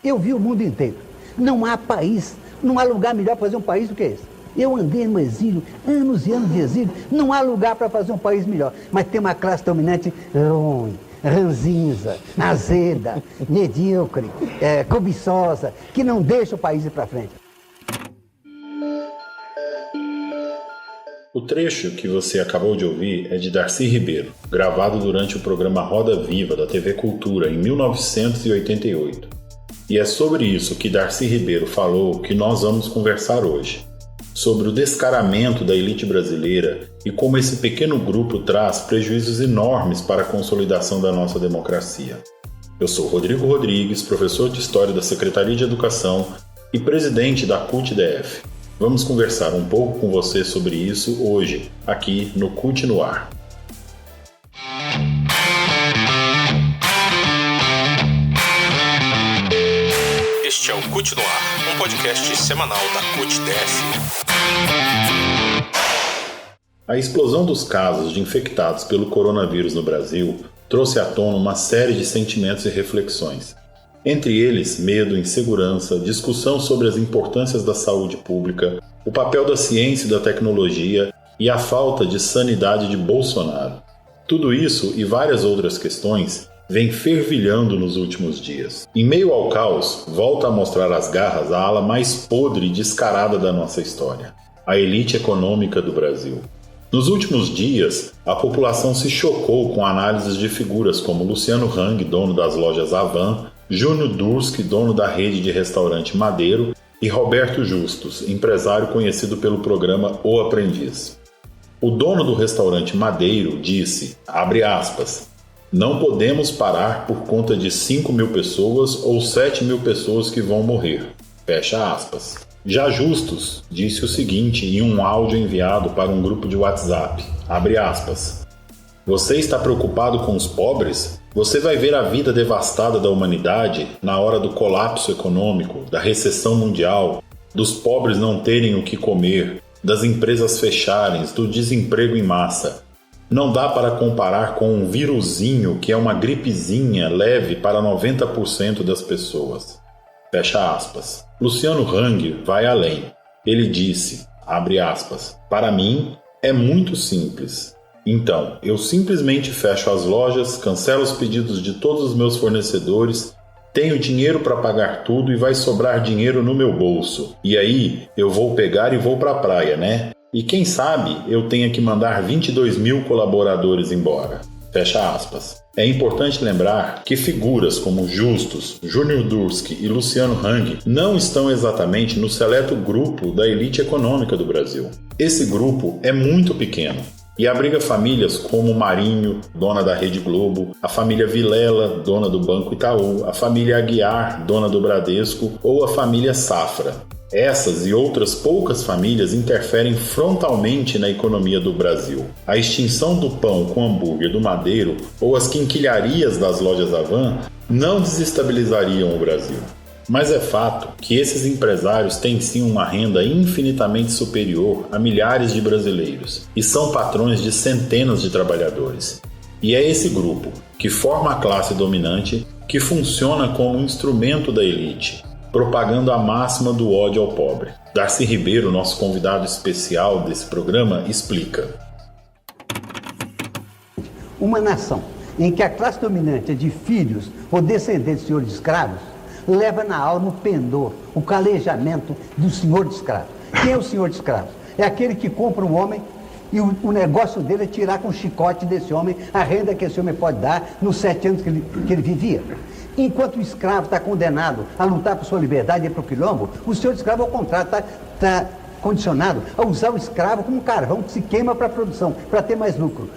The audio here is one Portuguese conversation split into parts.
Eu vi o mundo inteiro. Não há país, não há lugar melhor para fazer um país do que esse. Eu andei no exílio, anos e anos de exílio, não há lugar para fazer um país melhor. Mas tem uma classe dominante ruim, ranzinza, azeda, medíocre, cobiçosa, que não deixa o país ir para frente. O trecho que você acabou de ouvir é de Darcy Ribeiro, gravado durante o programa Roda Viva da TV Cultura em 1988. E é sobre isso que Darcy Ribeiro falou que nós vamos conversar hoje. Sobre o descaramento da elite brasileira e como esse pequeno grupo traz prejuízos enormes para a consolidação da nossa democracia. Eu sou Rodrigo Rodrigues, professor de História da Secretaria de Educação e presidente da CUT-DF. Vamos conversar um pouco com você sobre isso hoje, aqui no CUT no Ar. Este é o CUT no Ar, um podcast semanal da CUT-DF. A explosão dos casos de infectados pelo coronavírus no Brasil trouxe à tona uma série de sentimentos e reflexões. Entre eles, medo, insegurança, discussão sobre as importâncias da saúde pública, o papel da ciência e da tecnologia e a falta de sanidade de Bolsonaro. Tudo isso e várias outras questões vem fervilhando nos últimos dias. Em meio ao caos, volta a mostrar as garras a ala mais podre e descarada da nossa história, a elite econômica do Brasil. Nos últimos dias, a população se chocou com análises de figuras como Luciano Hang, dono das lojas Havan, Júnior Durski, dono da rede de restaurante Madeiro, e Roberto Justus, empresário conhecido pelo programa O Aprendiz. O dono do restaurante Madeiro disse, abre aspas, não podemos parar por conta de 5.000 pessoas ou 7.000 pessoas que vão morrer, fecha aspas. Já Justus disse o seguinte em um áudio enviado para um grupo de WhatsApp, abre aspas, você está preocupado com os pobres? Você vai ver a vida devastada da humanidade na hora do colapso econômico, da recessão mundial, dos pobres não terem o que comer, das empresas fecharem, do desemprego em massa. Não dá para comparar com um vírusinho que é uma gripezinha leve para 90% das pessoas. Fecha aspas. Luciano Hang vai além. Ele disse, abre aspas, para mim é muito simples. Então, eu simplesmente fecho as lojas, cancelo os pedidos de todos os meus fornecedores, tenho dinheiro para pagar tudo e vai sobrar dinheiro no meu bolso. E aí, eu vou pegar e vou para a praia, né? E quem sabe eu tenha que mandar 22.000 colaboradores embora. Fecha aspas. É importante lembrar que figuras como Justus, Júnior Durski e Luciano Hang não estão exatamente no seleto grupo da elite econômica do Brasil. Esse grupo é muito pequeno e abriga famílias como Marinho, dona da Rede Globo, a família Vilela, dona do Banco Itaú, a família Aguiar, dona do Bradesco, ou a família Safra. Essas e outras poucas famílias interferem frontalmente na economia do Brasil. A extinção do pão com hambúrguer do Madeiro ou as quinquilharias das lojas Havan não desestabilizariam o Brasil. Mas é fato que esses empresários têm sim uma renda infinitamente superior a milhares de brasileiros e são patrões de centenas de trabalhadores. E é esse grupo, que forma a classe dominante, que funciona como um instrumento da elite, propagando a máxima do ódio ao pobre. Darcy Ribeiro, nosso convidado especial desse programa, explica. Uma nação em que a classe dominante é de filhos ou descendentes de senhores de escravos, leva na alma o pendor, o calejamento do senhor de escravos. Quem é o senhor de escravos? É aquele que compra um homem e o negócio dele é tirar com o chicote desse homem a renda que esse homem pode dar nos 7 anos que ele vivia. Enquanto o escravo está condenado a lutar por sua liberdade e para o quilombo, o senhor de escravo, ao contrário, está condicionado a usar o escravo como um carvão que se queima para a produção, para ter mais lucro.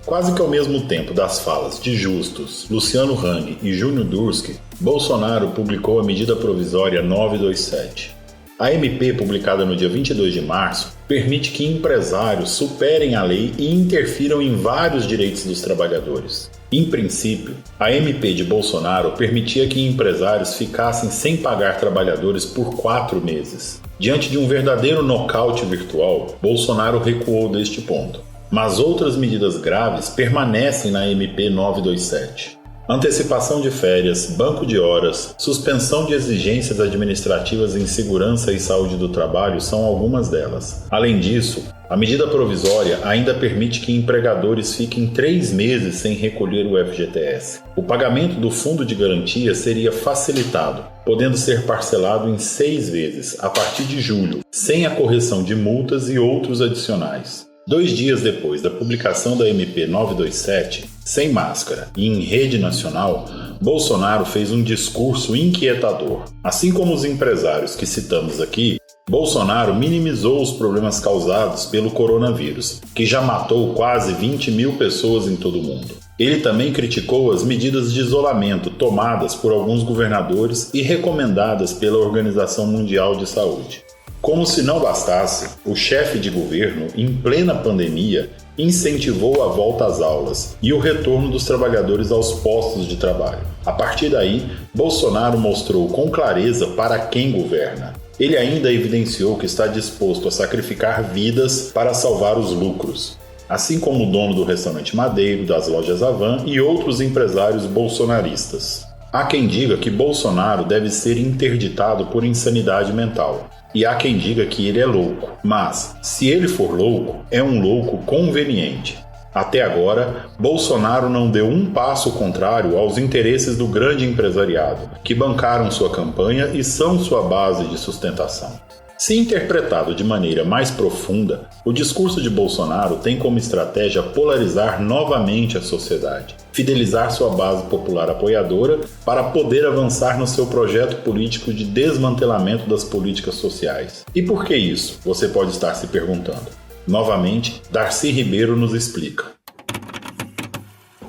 Quase que ao mesmo tempo das falas de Justus, Luciano Hang e Júnior Durski, Bolsonaro publicou a medida provisória 927. A MP, publicada no dia 22 de março, permite que empresários superem a lei e interfiram em vários direitos dos trabalhadores. Em princípio, a MP de Bolsonaro permitia que empresários ficassem sem pagar trabalhadores por 4 meses. Diante de um verdadeiro nocaute virtual, Bolsonaro recuou deste ponto. Mas outras medidas graves permanecem na MP 927. Antecipação de férias, banco de horas, suspensão de exigências administrativas em segurança e saúde do trabalho são algumas delas. Além disso, a medida provisória ainda permite que empregadores fiquem 3 meses sem recolher o FGTS. O pagamento do fundo de garantia seria facilitado, podendo ser parcelado em 6 vezes, a partir de julho, sem a correção de multas e outros adicionais. 2 dias depois da publicação da MP 927, sem máscara e em rede nacional, Bolsonaro fez um discurso inquietador. Assim como os empresários que citamos aqui, Bolsonaro minimizou os problemas causados pelo coronavírus, que já matou quase 20 mil pessoas em todo o mundo. Ele também criticou as medidas de isolamento tomadas por alguns governadores e recomendadas pela Organização Mundial de Saúde. Como se não bastasse, o chefe de governo, em plena pandemia, incentivou a volta às aulas e o retorno dos trabalhadores aos postos de trabalho. A partir daí, Bolsonaro mostrou com clareza para quem governa. Ele ainda evidenciou que está disposto a sacrificar vidas para salvar os lucros, assim como o dono do restaurante Madeiro, das lojas Havan e outros empresários bolsonaristas. Há quem diga que Bolsonaro deve ser interditado por insanidade mental. E há quem diga que ele é louco. Mas, se ele for louco, é um louco conveniente. Até agora, Bolsonaro não deu um passo contrário aos interesses do grande empresariado, que bancaram sua campanha e são sua base de sustentação. Se interpretado de maneira mais profunda, o discurso de Bolsonaro tem como estratégia polarizar novamente a sociedade, fidelizar sua base popular apoiadora para poder avançar no seu projeto político de desmantelamento das políticas sociais. E por que isso? Você pode estar se perguntando. Novamente, Darcy Ribeiro nos explica.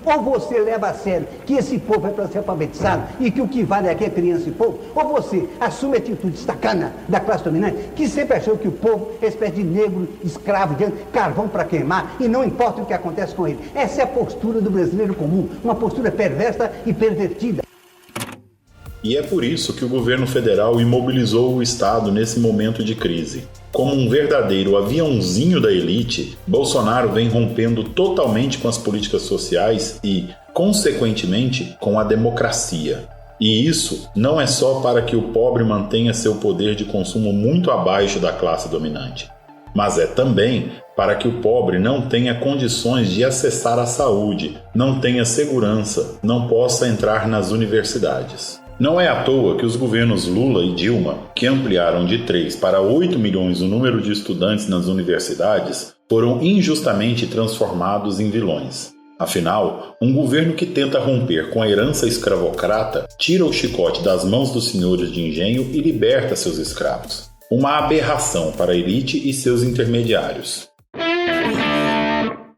Ou você leva a sério que esse povo é para ser alfabetizado e que o que vale aqui é criança e povo, ou você assume a atitude sacana da classe dominante que sempre achou que o povo é espécie de negro, escravo, de carvão para queimar e não importa o que acontece com ele. Essa é a postura do brasileiro comum, uma postura perversa e pervertida. E é por isso que o governo federal imobilizou o Estado nesse momento de crise. Como um verdadeiro aviãozinho da elite, Bolsonaro vem rompendo totalmente com as políticas sociais e, consequentemente, com a democracia. E isso não é só para que o pobre mantenha seu poder de consumo muito abaixo da classe dominante, mas é também para que o pobre não tenha condições de acessar a saúde, não tenha segurança, não possa entrar nas universidades. Não é à toa que os governos Lula e Dilma, que ampliaram de 3 para 8 milhões o número de estudantes nas universidades, foram injustamente transformados em vilões. Afinal, um governo que tenta romper com a herança escravocrata tira o chicote das mãos dos senhores de engenho e liberta seus escravos. Uma aberração para a elite e seus intermediários.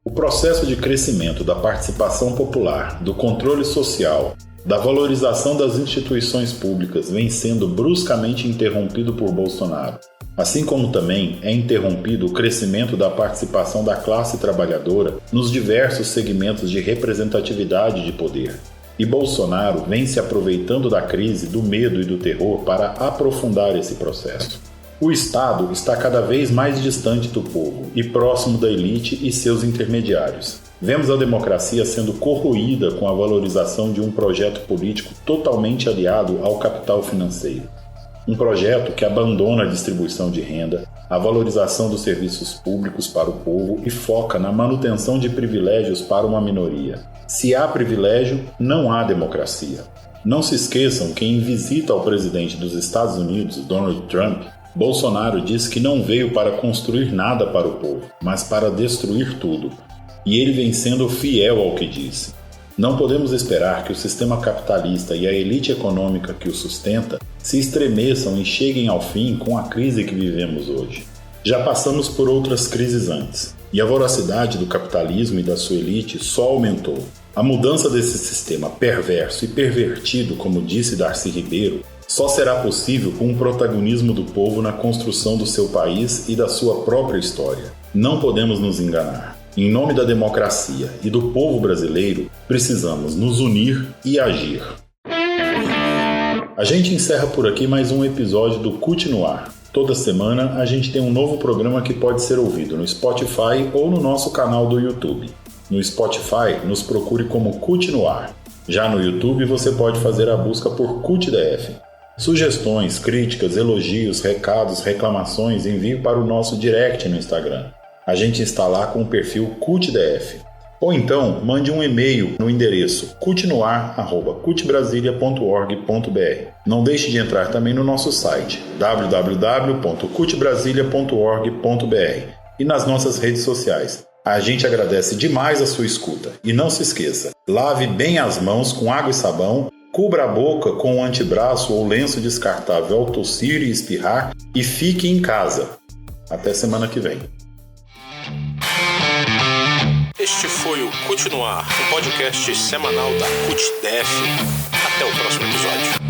O processo de crescimento da participação popular, do controle social, da valorização das instituições públicas vem sendo bruscamente interrompido por Bolsonaro, assim como também é interrompido o crescimento da participação da classe trabalhadora nos diversos segmentos de representatividade de poder. E Bolsonaro vem se aproveitando da crise, do medo e do terror para aprofundar esse processo. O Estado está cada vez mais distante do povo e próximo da elite e seus intermediários. Vemos a democracia sendo corroída com a valorização de um projeto político totalmente aliado ao capital financeiro. Um projeto que abandona a distribuição de renda, a valorização dos serviços públicos para o povo e foca na manutenção de privilégios para uma minoria. Se há privilégio, não há democracia. Não se esqueçam que em visita ao presidente dos Estados Unidos, Donald Trump, Bolsonaro disse que não veio para construir nada para o povo, mas para destruir tudo. E ele vem sendo fiel ao que disse. Não podemos esperar que o sistema capitalista e a elite econômica que o sustenta se estremeçam e cheguem ao fim com a crise que vivemos hoje. Já passamos por outras crises antes, e a voracidade do capitalismo e da sua elite só aumentou. A mudança desse sistema perverso e pervertido, como disse Darcy Ribeiro, só será possível com o protagonismo do povo na construção do seu país e da sua própria história. Não podemos nos enganar. Em nome da democracia e do povo brasileiro, precisamos nos unir e agir. A gente encerra por aqui mais um episódio do CUT no Ar. Toda semana a gente tem um novo programa que pode ser ouvido no Spotify ou no nosso canal do YouTube. No Spotify, nos procure como CUT no Ar. Já no YouTube você pode fazer a busca por CUTDF. Sugestões, críticas, elogios, recados, reclamações, envie para o nosso direct no Instagram. A gente está lá com o perfil CUTDF. Ou então, mande um e-mail no endereço cutnoar@cutbrasilia.org.br. Não deixe de entrar também no nosso site www.cutbrasilia.org.br e nas nossas redes sociais. A gente agradece demais a sua escuta. E não se esqueça, lave bem as mãos com água e sabão, cubra a boca com um antebraço ou lenço descartável ao tossir e espirrar e fique em casa. Até semana que vem. Este foi o Continuar, um podcast semanal da CUTDF. Até o próximo episódio.